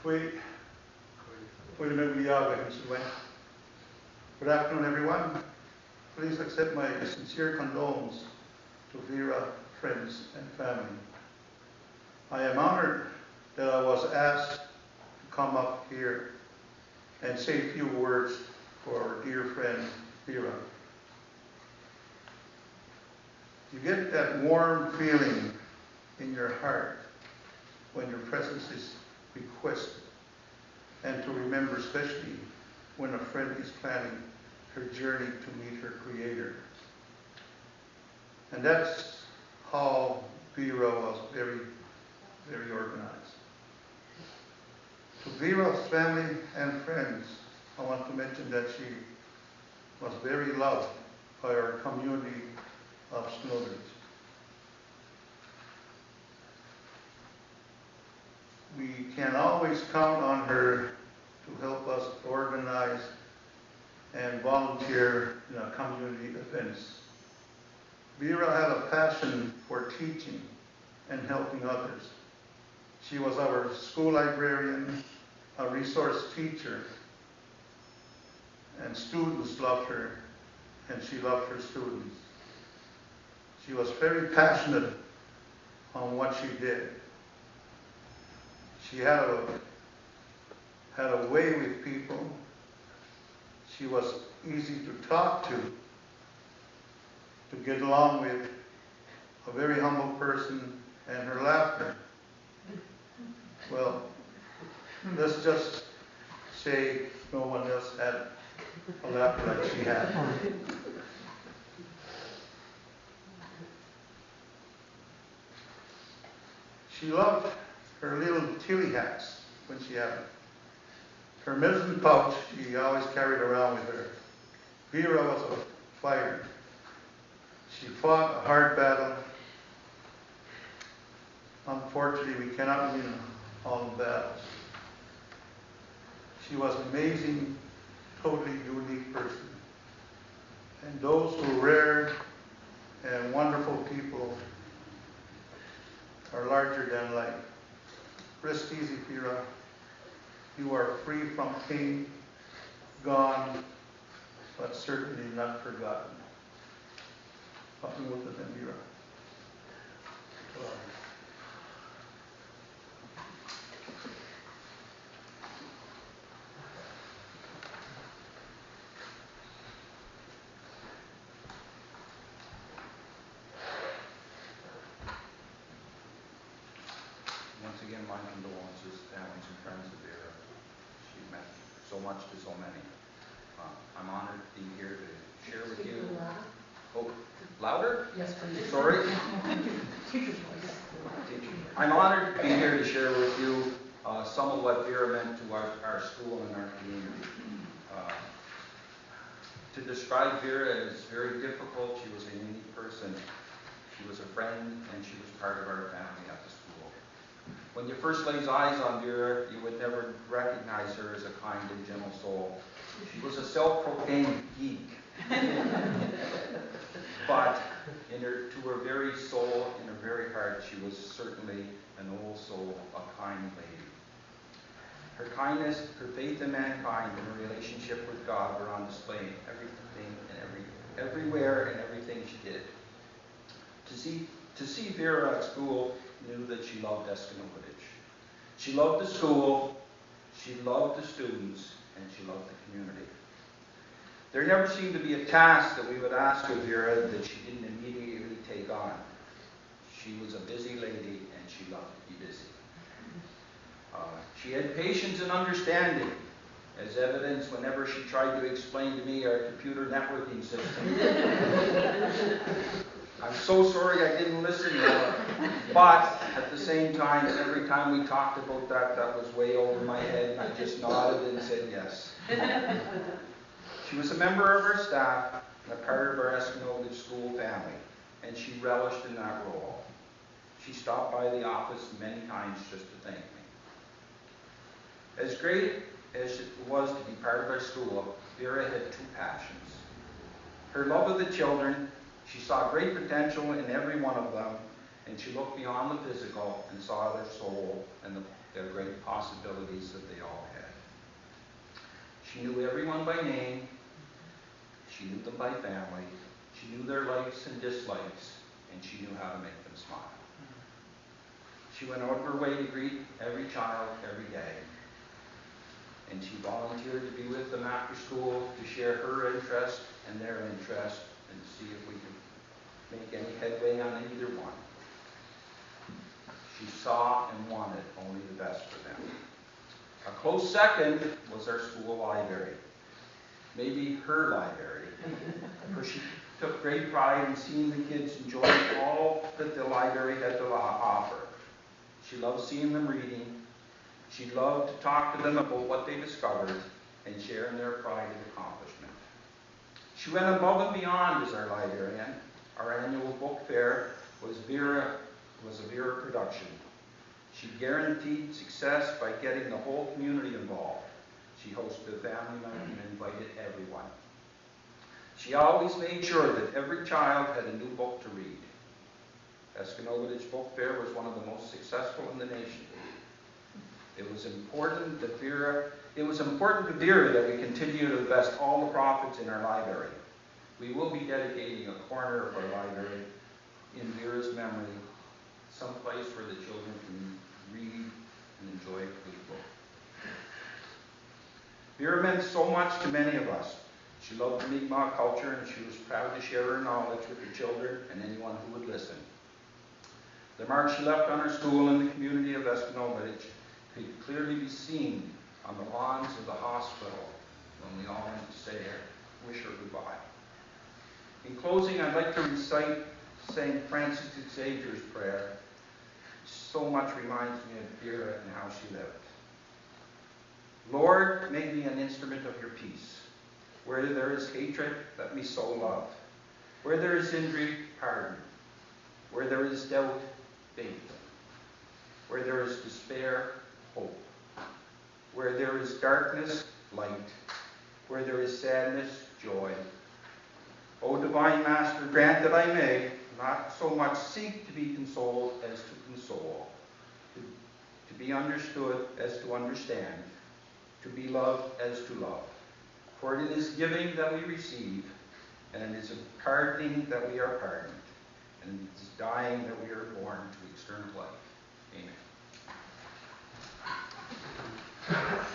Good afternoon, everyone. Please accept my sincere condolences to Vera, friends, and family. I am honored that I was asked to come up here and say a few words for our dear friend, Vera. You get that warm feeling in your heart when your presence is requested, and to remember especially when a friend is planning her journey to meet her Creator. And that's how Vera was very, very organized. To Vera's family and friends, I want to mention that she was very loved by our community of Snowbirds. We can always count on her to help us organize and volunteer in our community events. Vera had a passion for teaching and helping others. She was our school librarian, a resource teacher, and students loved her, and she loved her students. She was very passionate on what she did. She had a way with people. She was easy to talk to get along with, a very humble person, and her laughter. Well, let's just say no one else had a laughter like she had. She loved her little tilly hats when she had them. Her medicine pouch she always carried around with her. Vera was a fighter. She fought a hard battle. Unfortunately, we cannot win all the battles. She was an amazing, totally unique person. And those who rare and wonderful people are larger than life. Rest easy, Vera. You are free from pain, gone, but certainly not forgotten. Happy with it, Vera. Once again, my condolences, families and friends of Vera. She meant so much to so many. I'm honored to be here to share with you. Oh, louder? Yes, please. Sorry. Teacher's voice. I'm honored to be here to share with you some of what Vera meant to our school and our community. To describe Vera is very difficult. She was a unique person. She was a friend, and she was part of our family at the school. When you first laid eyes on Vera, you would never recognize her as a kind and gentle soul. She was a self-proclaimed geek. But to her very soul, in her very heart, she was certainly an old soul, a kind lady. Her kindness, her faith in mankind, and her relationship with God were on display in everything and everywhere and everything she did. To see Vera at school knew that she loved Esconobidich. She loved the school, she loved the students, and she loved the community. There never seemed to be a task that we would ask of Vera that she didn't immediately take on. She was a busy lady, and she loved to be busy. She had patience and understanding, as evidenced whenever she tried to explain to me our computer networking system. I'm so sorry I didn't listen to her, but at the same time, every time we talked about that, that was way over my head, and I just nodded and said yes. She was a member of our staff and a part of our Esconobidich school family, and she relished in that role. She stopped by the office many times just to thank me. As great as it was to be part of our school, Vera had two passions. Her love of the children. She saw great potential in every one of them, and she looked beyond the physical and saw their soul and the great possibilities that they all had. She knew everyone by name. She knew them by family. She knew their likes and dislikes, and she knew how to make them smile. She went out of her way to greet every child every day, and she volunteered to be with them after school to share her interest and their interest and to see if we could make any headway on either one. She saw and wanted only the best for them. A close second was our school library, maybe her library, for she took great pride in seeing the kids enjoy all that the library had to offer. She loved seeing them reading. She loved to talk to them about what they discovered and share in their pride of accomplishment. She went above and beyond as our librarian. Our annual book fair was a Vera production. She guaranteed success by getting the whole community involved. She hosted a family night and invited everyone. She always made sure that every child had a new book to read. Escanovidage Book Fair was one of the most successful in the nation. It was important to Vera that we continue to invest all the profits in our library. We will be dedicating a corner of our library in Vera's memory, someplace where the children can read and enjoy a good book. Vera meant so much to many of us. She loved Mi'kmaq culture, and she was proud to share her knowledge with the children and anyone who would listen. The mark she left on our school and the community of Escanovidage could clearly be seen on the lawns of the hospital when we all went to say wish her goodbye. In closing, I'd like to recite St. Francis Xavier's prayer. So much reminds me of Vera and how she lived. Lord, make me an instrument of your peace. Where there is hatred, let me sow love. Where there is injury, pardon. Where there is doubt, faith. Where there is despair, hope. Where there is darkness, light. Where there is sadness, joy. O divine Master, grant that I may not so much seek to be consoled as to console, to be understood as to understand, to be loved as to love. For it is giving that we receive, and it is pardoning that we are pardoned, and it is dying that we are born to eternal life. Amen.